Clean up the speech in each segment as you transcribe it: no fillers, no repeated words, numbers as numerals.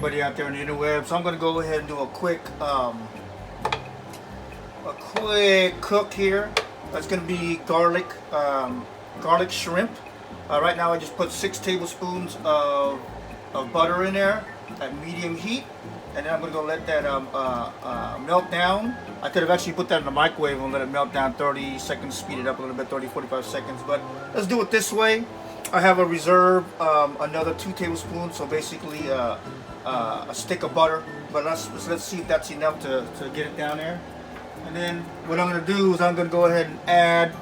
everybody out there on the interweb. So I'm going to go ahead and do a quick cook here. That's going to be garlic shrimp. Right now I just put 6 tablespoons of butter in there at medium heat, and then I'm going to go let that melt down. I could have actually put that in the microwave and let it melt down 30 seconds, speed it up a little bit, 30-45 seconds, but let's do it this way. I have a reserve another 2 tablespoons, so basically a stick of butter, but let's see if that's enough to get it down there. And then what I'm going to do is I'm going to go ahead and add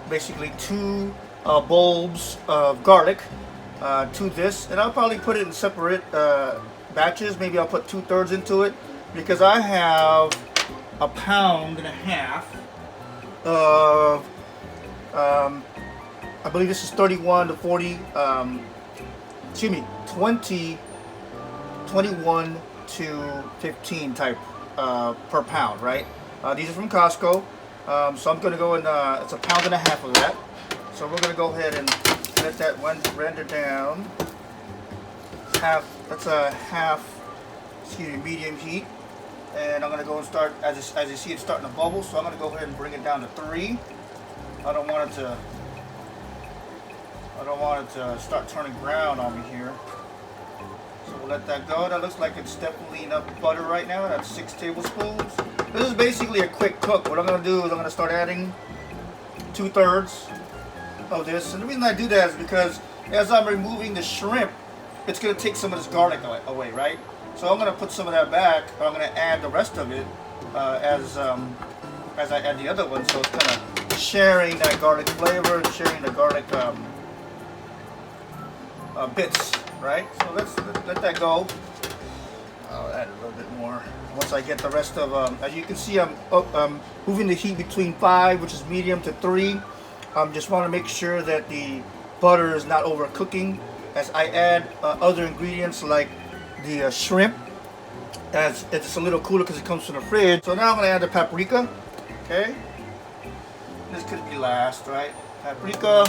basically 2 bulbs of garlic to this, and I'll probably put it in separate batches. Maybe I'll put 2/3 into it because I have 1.5 pounds of I believe this is 31 to 40 21 to 15 type per pound, right? These are from Costco, so I'm going to go in, it's 1.5 pounds of that. So we're going to go ahead and let that render down. That's a half, medium heat. And I'm going to go and start, as you see it's starting to bubble, so I'm going to go ahead and bring it down to 3. I don't want it to start turning brown on me here. So we'll let that go. That looks like it's definitely enough butter right now. That's 6 tablespoons. This is basically a quick cook. What I'm going to do is I'm going to start adding 2/3 of this. And the reason I do that is because as I'm removing the shrimp, it's going to take some of this garlic away, right? So I'm going to put some of that back, but I'm going to add the rest of it as I add the other one. So it's kind of sharing that garlic flavor and sharing the garlic bits, right? So let's let that go. I'll add a little bit more once I get the rest of. As you can see, I'm moving the heat between 5, which is medium, to 3. Just want to make sure that the butter is not overcooking as I add other ingredients like the shrimp, as it's a little cooler because it comes from the fridge. So now I'm going to add the paprika. Okay, this could be last, right? Paprika.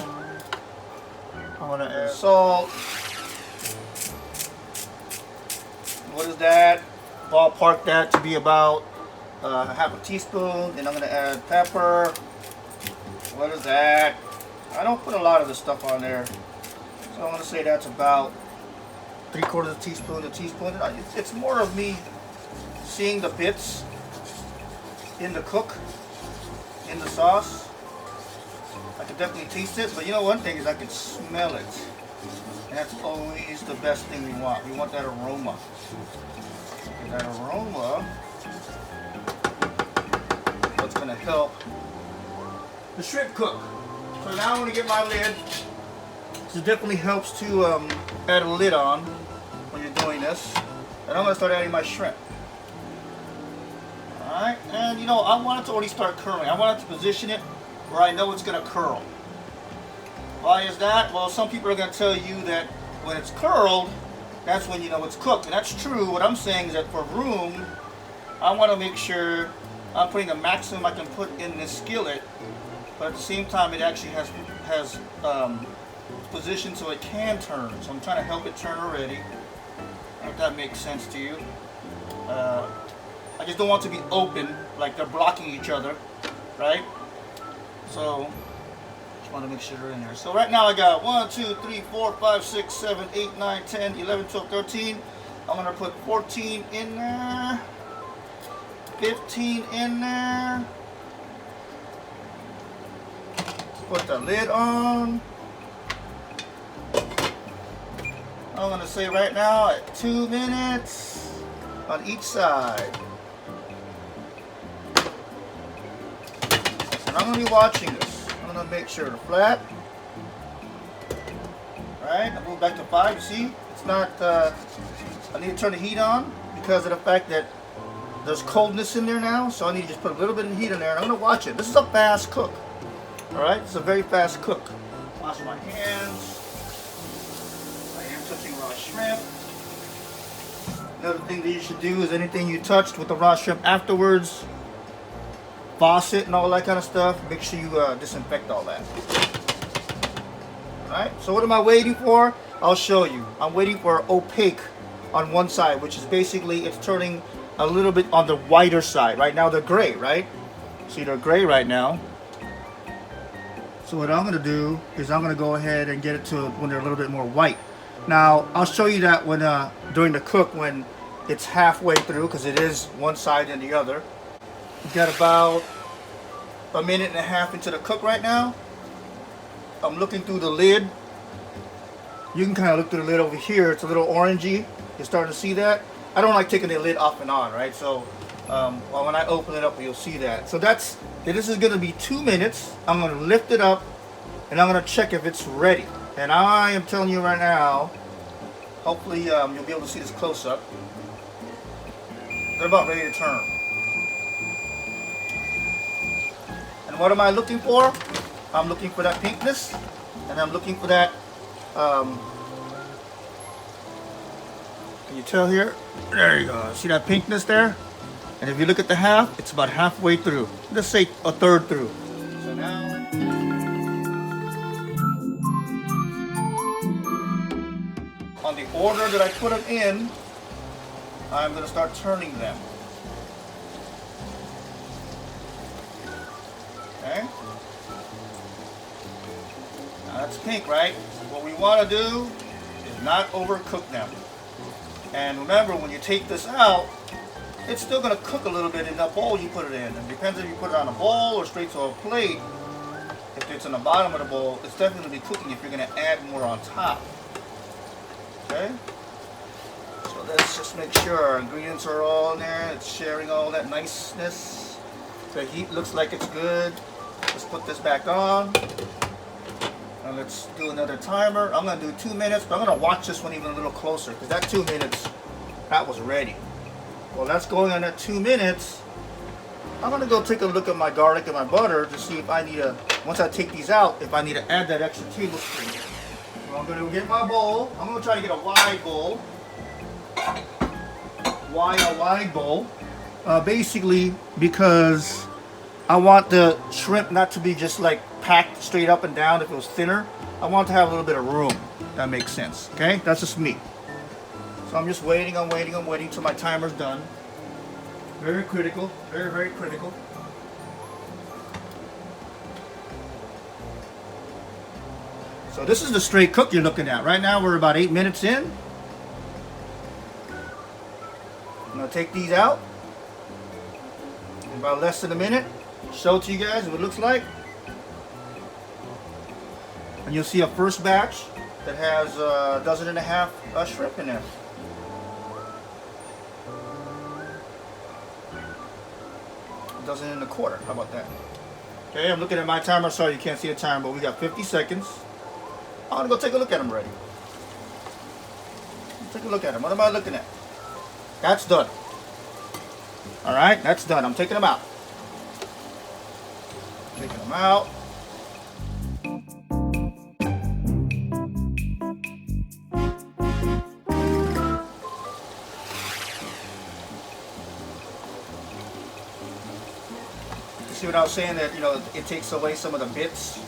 I'm going to add salt. What is that? Ballpark that to be about half a teaspoon. And I'm going to add pepper. What is that? I don't put a lot of this stuff on there, so I'm going to say that's about 3/4 teaspoon, a teaspoon. It's more of me seeing the bits in the cook, in the sauce. I can definitely taste it, but you know, one thing is I can smell it, and that's always the best thing we want. We want that aroma. And that aroma, what's going to help the shrimp cook. So now I'm going to get my lid. It definitely helps to add a lid on when you're doing this. And I'm going to start adding my shrimp. Alright, and you know, I want it to already start curling. I want it to position it where I know it's going to curl. Why is that? Well, some people are going to tell you that when it's curled, that's when you know it's cooked. And that's true. What I'm saying is that for room, I want to make sure I'm putting the maximum I can put in this skillet, but at the same time it actually has position so it can turn. So I'm trying to help it turn already. I don't know if that makes sense to you. I just don't want to be open like they're blocking each other, right? So just want to make sure they're in there. So right now I got 1, 2, 3, 4, 5, 6, 7, 8, 9, 10, 11, 12, 13. I'm going to put 14 in there. 15 in there. Put the lid on. I'm going to say right now at 2 minutes on each side. And I'm going to be watching this. I'm going to make sure it's flat. Alright, I move back to 5. You see, it's not, I need to turn the heat on because of the fact that there's coldness in there now. So I need to just put a little bit of heat in there and I'm going to watch it. This is a fast cook. Alright, it's a very fast cook. Wash my hands. I am touching raw shrimp. Another thing that you should do is anything you touched with the raw shrimp afterwards, faucet and all that kind of stuff, make sure you disinfect all that. Alright, so what am I waiting for? I'll show you. I'm waiting for opaque on one side, which is basically it's turning a little bit on the whiter side. Right now they're gray, right? See, they're gray right now. So what I'm going to do is I'm going to go ahead and get it to when they're a little bit more white. Now, I'll show you that when during the cook when it's halfway through, because it is one side and the other. We've got about a minute and a half into the cook right now. I'm looking through the lid. You can kind of look through the lid over here. It's a little orangey. You're starting to see that. I don't like taking the lid off and on, right? So well, when I open it up, you'll see that. So this is going to be 2 minutes. I'm going to lift it up and I'm going to check if it's ready. And I am telling you right now, hopefully you'll be able to see this close up. They're about ready to turn. And what am I looking for? I'm looking for that pinkness, and I'm looking for that, can you tell here? There you go. See that pinkness there? And if you look at the half, it's about halfway through. Let's say a third through. So now, on the order that I put them in, I'm going to start turning them. Okay? Now that's pink, right? What we want to do is not overcook them. And remember, when you take this out, it's still going to cook a little bit in that bowl you put it in. It depends if you put it on a bowl or straight to a plate. If it's in the bottom of the bowl, it's definitely going to be cooking if you're going to add more on top. Okay? So let's just make sure our ingredients are all in there. It's sharing all that niceness. The heat looks like it's good. Let's put this back on. And let's do another timer. I'm going to do 2 minutes, but I'm going to watch this one even a little closer because that 2 minutes, that was ready. Well, that's going on at 2 minutes. I'm going to go take a look at my garlic and my butter to see if I need to, once I take these out, if I need to add that extra tablespoon. So I'm going to get my bowl. I'm going to try to get a wide bowl. Why a wide bowl? Basically because I want the shrimp not to be just like packed straight up and down. If it was thinner, I want to have a little bit of room. That makes sense. Okay, that's just me. So I'm just waiting, I'm waiting till my timer's done. Very critical, very, very critical. So this is the straight cook you're looking at. Right now we're about 8 minutes in. I'm gonna take these out. In about less than a minute. Show it to you guys what it looks like. And you'll see a first batch that has a dozen and a half shrimp in there. A dozen and a quarter, how about that? Okay, I'm looking at my timer. Sorry you can't see the timer, but we got 50 seconds. I'm gonna go take a look at them already. Take a look at them. What am I looking at? That's done. Alright, that's done. I'm taking them out. Taking them out. See what I was saying, that it takes away some of the bits.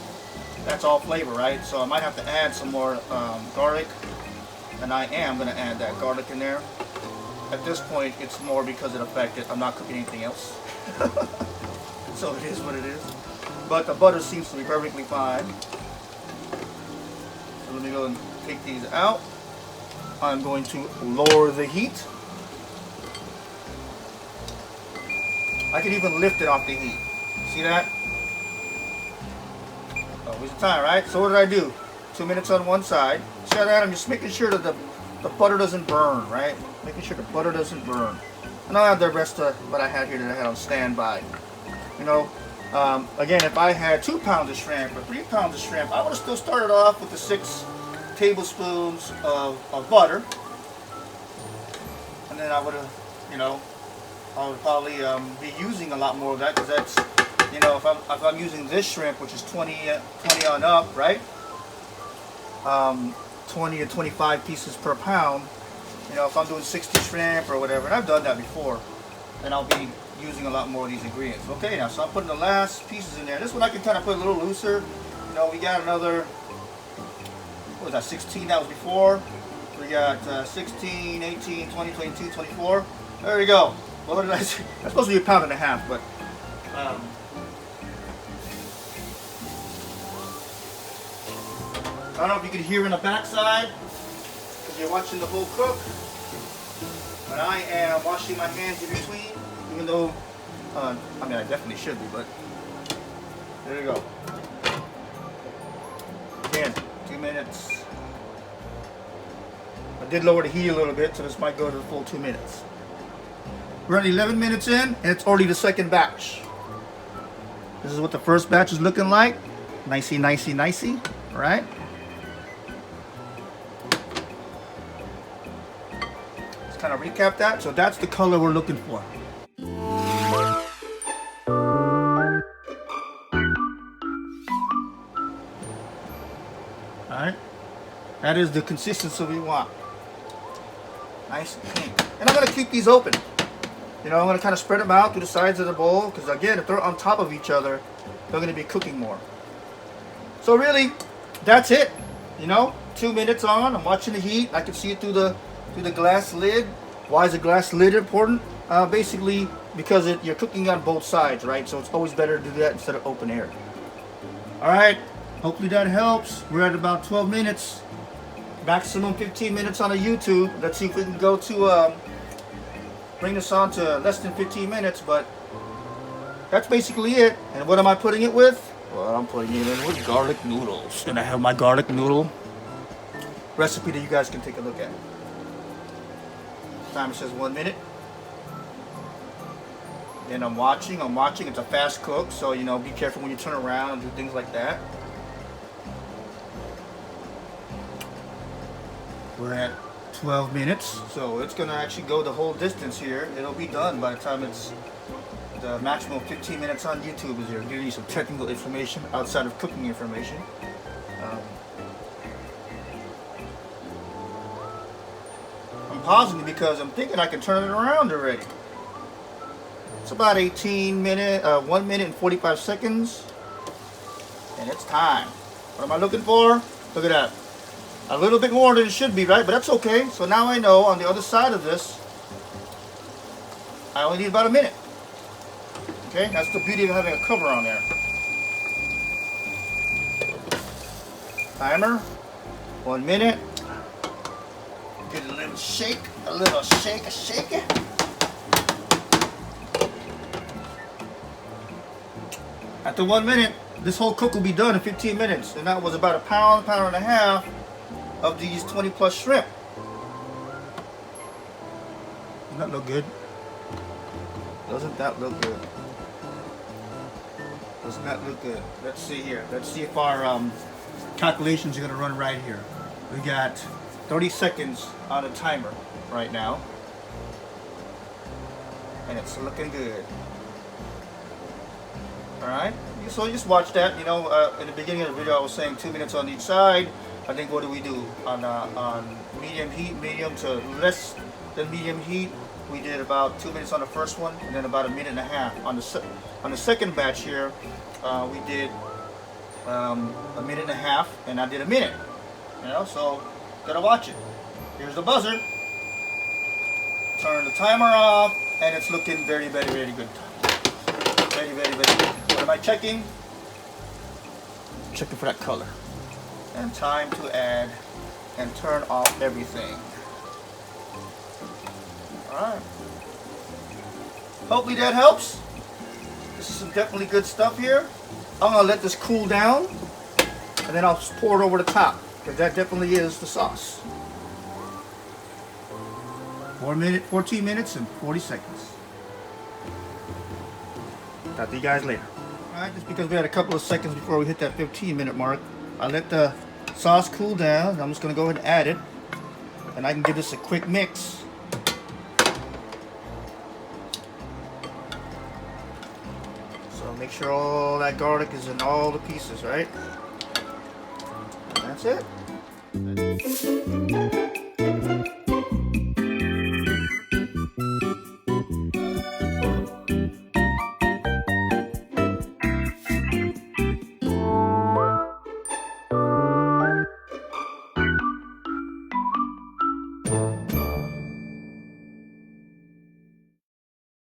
That's all flavor, right? So I might have to add some more garlic, and I am going to add that garlic in there. At this point, it's more because of the fact that I'm not cooking anything else. So it is what it is. But the butter seems to be perfectly fine. So let me go and take these out. I'm going to lower the heat. I can even lift it off the heat. See that? Always the time, right? So what did I do? 2 minutes on one side. See that? I'm just making sure that the butter doesn't burn, right? Making sure the butter doesn't burn. And I'll add the rest of what I had here that I had on standby. Again, if I had 2 pounds of shrimp or 3 pounds of shrimp, I would have still started off with the 6 tablespoons of butter. And then I would have, I would probably be using a lot more of that, because that's, if I'm using this shrimp, which is 20 on up, right? 20 to 25 pieces per pound. If I'm doing 60 shrimp or whatever, and I've done that before, then I'll be using a lot more of these ingredients. Okay, now, so I'm putting the last pieces in there. This one I can kind of put a little looser. We got another what was that, 16 that was before. We got 16, 18, 20, 22, 24. There we go. What did I say? That's supposed to be 1.5 pounds, but I don't know if you can hear in the backside because you're watching the whole cook. But I am washing my hands in between, even though, I mean, I definitely should be, but there you go. Again, 2 minutes. I did lower the heat a little bit, so this might go to the full 2 minutes. We're at 11 minutes in, and it's already the second batch. This is what the first batch is looking like. Nicey, nicey, nicey, right? Let's kind of recap that. So that's the color we're looking for. Alright, that is the consistency we want. Nice and pink. And I'm going to keep these open. You know, I'm going to kind of spread them out to the sides of the bowl because, again, if they're on top of each other, they're going to be cooking more. So really, that's it. You know, 2 minutes on. I'm watching the heat. I can see it through the glass lid. Why is the glass lid important? Basically, because you're cooking on both sides, right? So it's always better to do that instead of open air. All right. Hopefully that helps. We're at about 12 minutes. Maximum 15 minutes on a YouTube. Let's see if we can go to bring this on to less than 15 minutes, but that's basically it. And what am I putting it with? Well, I'm putting it in with garlic noodles. And I have my garlic noodle recipe that you guys can take a look at. Timer says 1 minute. And I'm watching. It's a fast cook, so you know, be careful when you turn around and do things like that. We're at 12 minutes, so it's gonna actually go the whole distance here. It'll be done by the time it's the maximum 15 minutes on YouTube is here. Giving you some technical information outside of cooking information. I'm pausing it because I'm thinking I can turn it around already. It's about 1 minute and 45 seconds, and it's time. What am I looking for? Look at that. A little bit more than it should be, right? But that's okay. So now I know on the other side of this, I only need about 1 minute. Okay, that's the beauty of having a cover on there. Timer, 1 minute. Get a little shake, shake it. After 1 minute, this whole cook will be done in 15 minutes. And that was about a pound and a half of these 20 plus shrimp. Doesn't that look good? Doesn't that look good? Doesn't that look good? Let's see here. Let's see if our calculations are going to run right here. We got 30 seconds on a timer right now. And it's looking good. Alright, so just watch that. You know, in the beginning of the video I was saying 2 minutes on each side. I think what do we do on medium heat, medium to less than medium heat? We did about 2 minutes on the first one, and then about 1.5 minutes on the second batch here. We did 1.5 minutes, and I did 1 minute. You know, so gotta watch it. Here's the buzzer. Turn the timer off, and it's looking very, very, very good. Very, very, very good. What am I checking? Checking for that color. And time to add and turn off everything. Alright. Hopefully that helps. This is some definitely good stuff here. I'm going to let this cool down and then I'll pour it over the top because that definitely is the sauce. 14 minutes and 40 seconds. Talk to you guys later. Alright, just because we had a couple of seconds before we hit that 15-minute mark, I let the sauce cool down. I'm just going to go ahead and add it. And I can give this a quick mix. So make sure all that garlic is in all the pieces, right? And that's it.